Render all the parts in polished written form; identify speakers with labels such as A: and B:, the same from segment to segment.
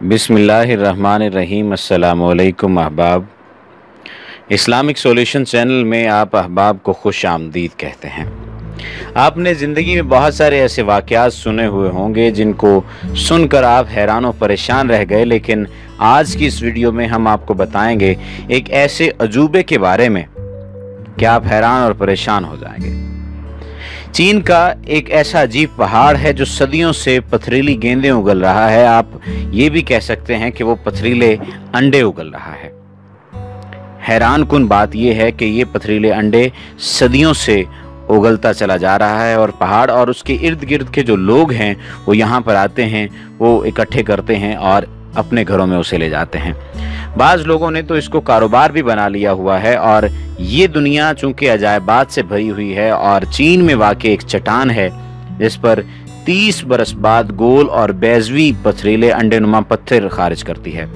A: बिस्मिल्लाहिर्रहमानिर्रहीम। अस्सलामुअलैकुम अहबाब। इस्लामिक सॉल्यूशन चैनल में आप अहबाब को खुश आमदीद कहते हैं। आपने ज़िंदगी में बहुत सारे ऐसे वाक़यात सुने हुए होंगे जिनको सुनकर आप हैरान और परेशान रह गए, लेकिन आज की इस वीडियो में हम आपको बताएंगे एक ऐसे अजूबे के बारे में कि आप हैरान और परेशान हो जाएंगे। चीन का एक ऐसा अजीब पहाड़ है जो सदियों से पथरीली गेंदें उगल रहा है। आप ये भी कह सकते हैं कि वो पथरीले अंडे उगल रहा है। हैरान कुन बात यह है कि ये पथरीले अंडे सदियों से उगलता चला जा रहा है और पहाड़ और उसके इर्द गिर्द के जो लोग हैं वो यहाँ पर आते हैं, वो इकट्ठे करते हैं और अपने घरों में उसे ले जाते हैं। बाज़ लोगों ने तो इसको कारोबार भी बना लिया हुआ है। और ये दुनिया चूंकि अजायबात से भरी हुई है और चीन में वाक़ई एक चट्टान है जिस पर 30 बरस बाद गोल और बेज़वी पथरीले अंडेनुमा पत्थर खारिज करती है,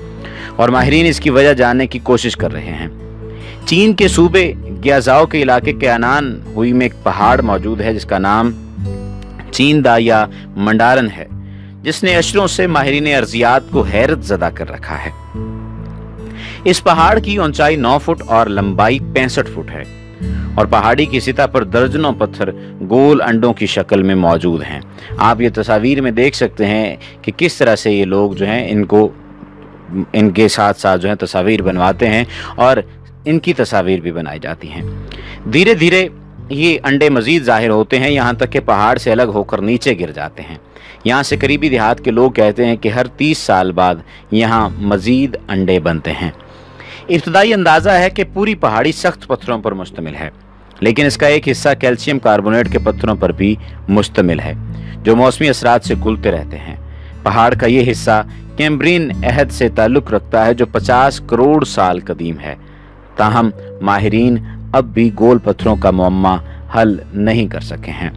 A: और माहिरीन इसकी वजह जानने की कोशिश कर रहे हैं। चीन के सूबे ग्याजाओ के इलाके के अनान हुई में एक पहाड़ मौजूद है जिसका नाम चीनदा या मंडारन है, जिसने अशरों से माहिरीन अर्जियात को हैरत ज़दा कर रखा है। इस पहाड़ की ऊंचाई 9 फुट और लंबाई 65 फुट है और पहाड़ी की सतह पर दर्जनों पत्थर गोल अंडों की शक्ल में मौजूद हैं। आप ये तस्वीर में देख सकते हैं कि किस तरह से ये लोग जो हैं इनके साथ साथ जो है तस्वीर बनवाते हैं और इनकी तस्वीर भी बनाई जाती हैं। धीरे धीरे ये अंडे मजीद जाहिर होते हैं, यहाँ तक कि पहाड़ से अलग होकर नीचे गिर जाते हैं। यहाँ से करीबी देहात के लोग कहते हैं कि हर 30 साल बाद यहाँ मजीद अंडे बनते हैं। इब्तदाई अंदाज़ा है कि पूरी पहाड़ी सख्त पत्थरों पर मुश्तमिल है, लेकिन इसका एक हिस्सा कैल्शियम कार्बोनेट के पत्थरों पर भी मुश्तमिल है जो मौसमी असरात से घुलते रहते हैं। पहाड़ का ये हिस्सा कैम्ब्रियन अहद से ताल्लुक़ रखता है जो 50 करोड़ साल कदीम है। ताहम माहिरीन अब भी गोल पत्थरों का मुअम्मा हल नहीं कर सके हैं।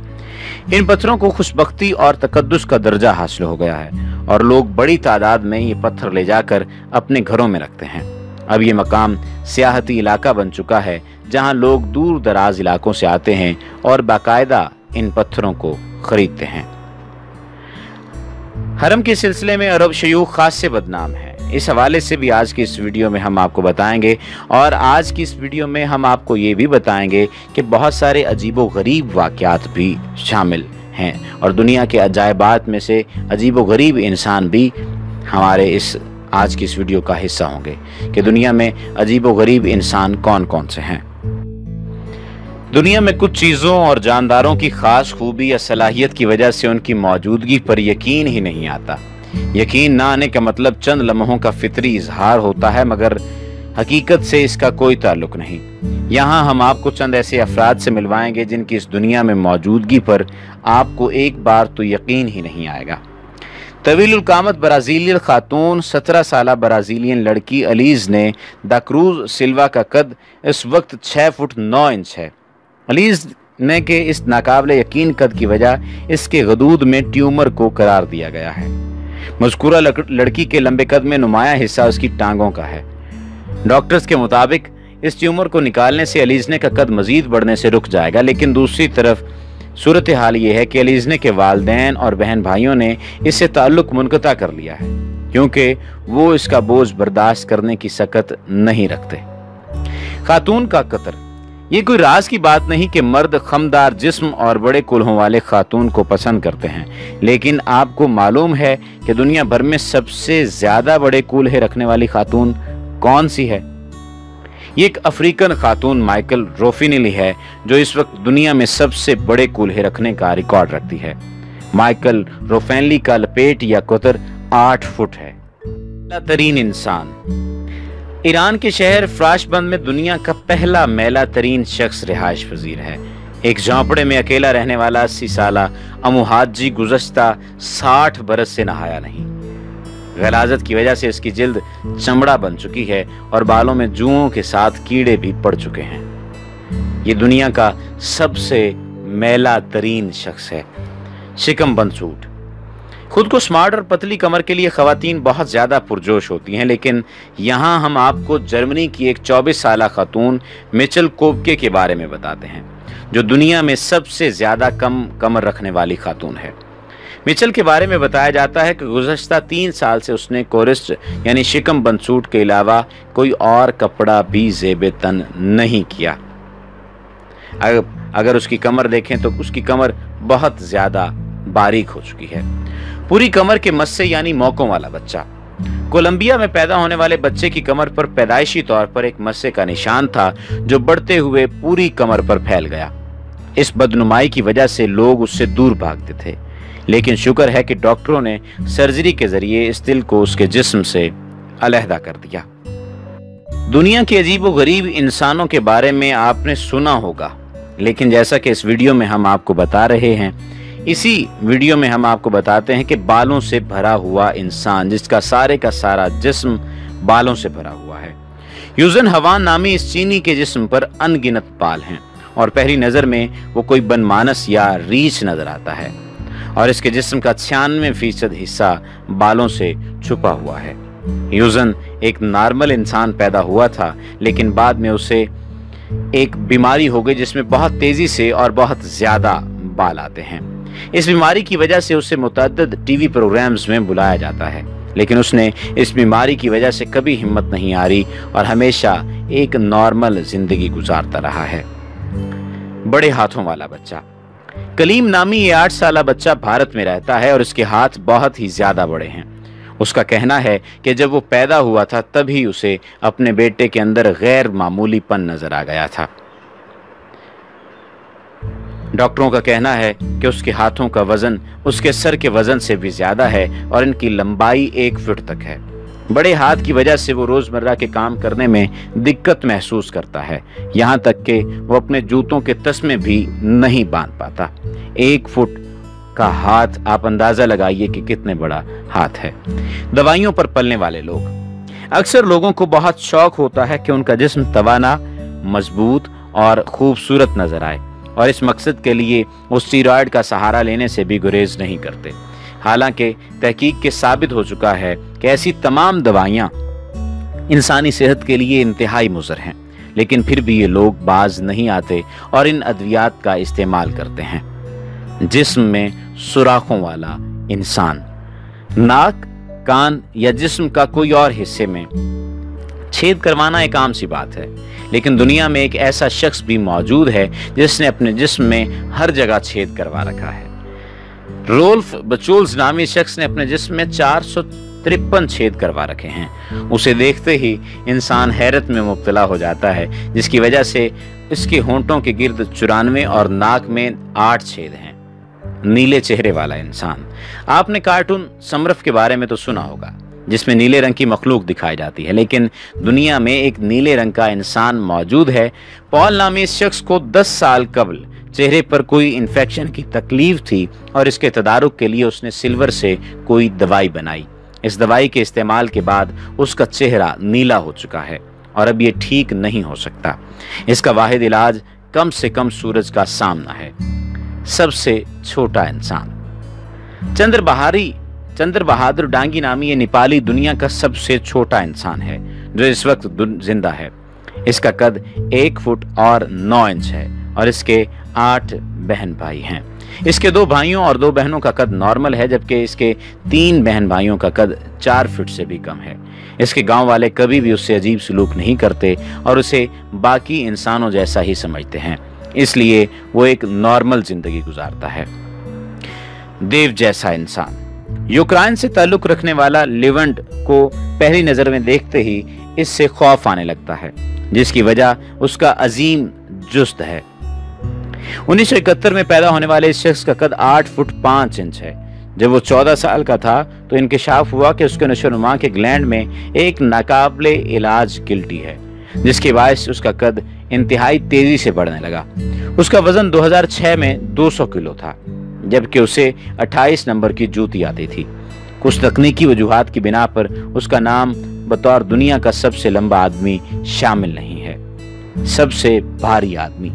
A: इन पत्थरों को खुशबख्ती और तकद्दुस का दर्जा हासिल हो गया है और लोग बड़ी तादाद में ये पत्थर ले जाकर अपने घरों में रखते हैं। अब ये मकाम सियाहती इलाका बन चुका है जहां लोग दूर दराज इलाकों से आते हैं और बाकायदा इन पत्थरों को खरीदते हैं। हरम के सिलसिले में अरब शयूख खास से बदनाम है। इस हवाले से भी आज की इस वीडियो में हम आपको बताएंगे, और आज की इस वीडियो में हम आपको ये भी बताएंगे कि बहुत सारे अजीबो गरीब वाक़यात भी शामिल हैं और दुनिया के अजायबात में से अजीबो गरीब इंसान भी हमारे इस आज की इस वीडियो का हिस्सा होंगे कि दुनिया में अजीबो गरीब इंसान कौन कौन से हैं। दुनिया में कुछ चीज़ों और जानदारों की ख़ास खूबी या सलाहियत की वजह से उनकी मौजूदगी पर यकीन ही नहीं आता। यकीन ना आने का मतलब चंद लम्हों का फितरी इजहार होता है, मगर हकीकत से इसका कोई ताल्लुक नहीं। यहाँ हम आपको चंद ऐसे अफराद से मिलवाएंगे जिनकी इस दुनिया में मौजूदगी पर आपको एक बार तो यकीन ही नहीं आएगा। तवीलुल कामत ब्राज़ीलियन खातून 17 साला ब्राज़ीलियन लड़की अलीज़ ने दा क्रूज सिल्वा का कद इस वक्त 6 फुट 9 इंच है। अलीज़ ने के इस नाकाबिले यकीन कद की वजह इसके गदूद में ट्यूमर को करार दिया गया है। मज़कूरा लड़की के लंबे कद में नुमाया हिस्सा उसकी टांगों का है। डॉक्टर्स के मुताबिक इस ट्यूमर को निकालने से अलीज़ने का कद मजीद बढ़ने से रुक जाएगा, लेकिन दूसरी तरफ सूरत हाल ये है कि अलीज़ने के वालिदैन और बहन भाइयों ने इससे ताल्लुक़ मुनक़ता कर लिया है क्योंकि वो इसका बोझ बर्दाश्त करने की सकत नहीं रखते। खातून का कतर, ये कोई राज की बात नहीं कि मर्द खमदार जिस्म और बड़े कुल्हों वाले खातून को पसंद करते हैं, लेकिन आपको मालूम है कि दुनिया भर में सबसे ज्यादा बड़े कूल्हे रखने वाली खातून कौन सी है? ये एक अफ्रीकन खातून माइकल रोफिनेली है जो इस वक्त दुनिया में सबसे बड़े कूल्हे रखने का रिकॉर्ड रखती है। माइकल रोफिनेली का लपेट या कुतर 8 फुट है। मैला तरीन इंसान, ईरान के शहर फ्राशबंद में दुनिया का पहला मैला तरीन शख्स रिहाइश पजीर है। एक झोंपड़े में अकेला रहने वाला 80 साला अमुहाजी गुज़श्ता 60 बरस से नहाया नहीं। गलाजत की वजह से इसकी जिल्द चमड़ा बन चुकी है और बालों में जुओं के साथ कीड़े भी पड़ चुके हैं। ये दुनिया का सबसे मैला तरीन शख्स है। शिकम बंद सूट, खुद को स्मार्ट और पतली कमर के लिए खवातीन बहुत ज़्यादा पुरजोश होती हैं, लेकिन यहाँ हम आपको जर्मनी की एक 24 साला खातून मिचेल कोबके के बारे में बताते हैं जो दुनिया में सबसे ज़्यादा कम कमर रखने वाली खातून है। मिचेल के बारे में बताया जाता है कि गुज़श्ता 3 साल से उसने कोरिस्ट यानी शिकम बंद सूट के अलावा कोई और कपड़ा भी ज़ेबे तन नहीं किया। अगर उसकी कमर देखें तो उसकी कमर बहुत ज़्यादा बारीक हो चुकी है। पूरी कमर के मस्से यानी मौकों वाला बच्चा। कोलंबिया में पैदा होने वाले बच्चे की कमर पर पैदाइशी तौर पर एक मस्से का निशान था जो बढ़ते हुए पूरी कमर पर फैल गया। इस बदनुमाई की वजह से लोग उससे दूर भागते थे, लेकिन शुक्र है कि डॉक्टरों ने सर्जरी के जरिए इस दिल को उसके जिस्म से अलहदा कर दिया। दुनिया के अजीबोगरीब इंसानों के बारे में आपने सुना होगा, लेकिन जैसा कि इस वीडियो में हम आपको बता रहे हैं, इसी वीडियो में हम आपको बताते हैं कि बालों से भरा हुआ इंसान, जिसका सारे का सारा जिस्म बालों से भरा हुआ है। यूजन हवान नामी इस चीनी के जिस्म पर अनगिनत बाल हैं और पहली नज़र में वो कोई बनमानस या रीछ नजर आता है और इसके जिस्म का 96% हिस्सा बालों से छुपा हुआ है। यूजन एक नॉर्मल इंसान पैदा हुआ था, लेकिन बाद में उसे एक बीमारी हो गई जिसमें बहुत तेजी से और बहुत ज्यादा बाल आते हैं। इस बीमारी की वजह से उसे मुतअद्दिद टीवी प्रोग्राम्स में बुलाया जाता है, लेकिन उसने इस बीमारी की वजह से कभी हिम्मत नहीं हारी और हमेशा एक नॉर्मल जिंदगी गुजारता रहा है। बड़े हाथों वाला बच्चा। कलीम नामी ये 8 साला बच्चा भारत में रहता है और इसके हाथ बहुत ही ज्यादा बड़े हैं। उसका कहना है कि जब वो पैदा हुआ था तभी उसे अपने बेटे के अंदर गैर मामूलीपन नजर आ गया था। डॉक्टरों का कहना है कि उसके हाथों का वजन उसके सर के वजन से भी ज्यादा है और इनकी लंबाई 1 फुट तक है। बड़े हाथ की वजह से वो रोजमर्रा के काम करने में दिक्कत महसूस करता है, यहाँ तक कि वो अपने जूतों के तस्मे भी नहीं बांध पाता। 1 फुट का हाथ, आप अंदाजा लगाइए कि कितने बड़ा हाथ है। दवाइयों पर पलने वाले लोग। अक्सर लोगों को बहुत शौक होता है कि उनका जिस्म तवाना, मजबूत और खूबसूरत नजर आए और इस मकसद के लिए वो स्टीरॉयड का सहारा लेने से भी गुरेज नहीं करते। हालांकि तहकीक के साबित हो चुका है कि ऐसी तमाम दवाइयां इंसानी सेहत के लिए इंतहाई मुज़र हैं, लेकिन फिर भी ये लोग बाज नहीं आते और इन अद्वियात का इस्तेमाल करते हैं। जिस्म में सुराखों वाला इंसान। नाक, कान या जिस्म का कोई और हिस्से में छेद करवाना एक आम सी बात है, लेकिन दुनिया में एक ऐसा शख्स भी मौजूद है जिसने अपने जिस्म में हर जगह छेद करवा रखा है। रोल्फ बचोल्स नामी शख्स ने अपने जिस्म में 453 छेद करवा रखे हैं। उसे देखते ही इंसान हैरत में मुब्तला हो जाता है, जिसकी वजह से इसके होंठों के गिर्द 94 और नाक में 8 छेद हैं। नीले चेहरे वाला इंसान। आपने कार्टून समरफ के बारे में तो सुना होगा, जिसमें नीले रंग की मखलूक दिखाई जाती है, लेकिन दुनिया में एक नीले रंग का इंसान मौजूद है। पॉल नामी इस शख्स को 10 साल कबल चेहरे पर कोई इन्फेक्शन की तकलीफ थी और इसके तदारुक के लिए उसने सिल्वर से कोई दवाई बनाई। इस दवाई के इस्तेमाल के बाद उसका चेहरा नीला हो चुका है और अब ये ठीक नहीं हो सकता। इसका वाहिद इलाज कम से कम सूरज का सामना है। सबसे छोटा इंसान। चंद्र बहादुर डांगी नामी ये नेपाली दुनिया का सबसे छोटा इंसान है जो इस वक्त जिंदा है। इसका कद 1 फुट और 9 इंच है और इसके 8 बहन भाई हैं। इसके 2 भाइयों और 2 बहनों का कद नॉर्मल है, जबकि इसके 3 बहन भाइयों का कद 4 फुट से भी कम है। इसके गांव वाले कभी भी उससे अजीब सलूक नहीं करते और उसे बाकी इंसानों जैसा ही समझते हैं, इसलिए वो एक नॉर्मल जिंदगी गुजारता है। देव जैसा इंसान। यूक्रेन से ताल्लुक रखने वाला लिवेंट को पहली नजर में देखते ही इससे खौफ आने लगता है, जिसकी वजह उसका अजीम जुस्द है। 1971 में पैदा होने वाले इस शख्स का कद 8 फुट 5 इंच है। जब वो 14 साल का था तो इंकशाफ हुआ कि उसके नशोनुमा के ग्लैंड में एक नाकाबिले इलाज गिल्टी है, जिसके बायस उसका कद इंतहाई तेजी से बढ़ने लगा। उसका वजन 2006 में 200 किलो था, जबकि उसे 28 नंबर की जूती आती थी। कुछ तकनीकी वजूहात की बिना पर उसका नाम बतौर दुनिया का सबसे लंबा आदमी शामिल नहीं है। सबसे भारी आदमी।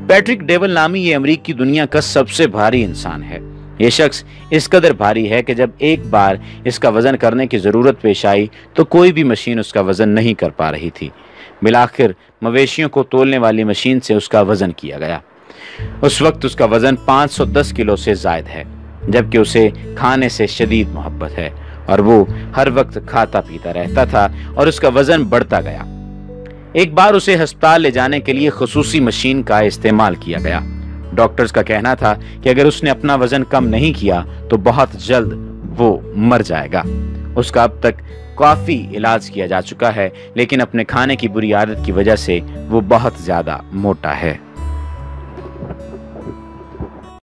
A: पैट्रिक डेवल नामी ये अमेरिका की दुनिया का सबसे भारी इंसान है। ये शख्स इस कदर भारी है कि जब एक बार इसका वजन करने की जरूरत पेश आई तो कोई भी मशीन उसका वजन नहीं कर पा रही थी। बिलाखिर मवेशियों को तोलने वाली मशीन से उसका वजन किया गया। उस वक्त उसका वजन 510 किलो से ज्यादा है। जबकि उसे खाने से शदीद मोहब्बत है और वो हर वक्त खाता पीता रहता था और उसका वजन बढ़ता गया। एक बार उसे अस्पताल ले जाने के लिए खसूसी मशीन का इस्तेमाल किया गया। डॉक्टर्स का कहना था कि अगर उसने अपना वजन कम नहीं किया तो बहुत जल्द वो मर जाएगा। उसका अब तक काफी इलाज किया जा चुका है, लेकिन अपने खाने की बुरी आदत की वजह से वो बहुत ज्यादा मोटा है।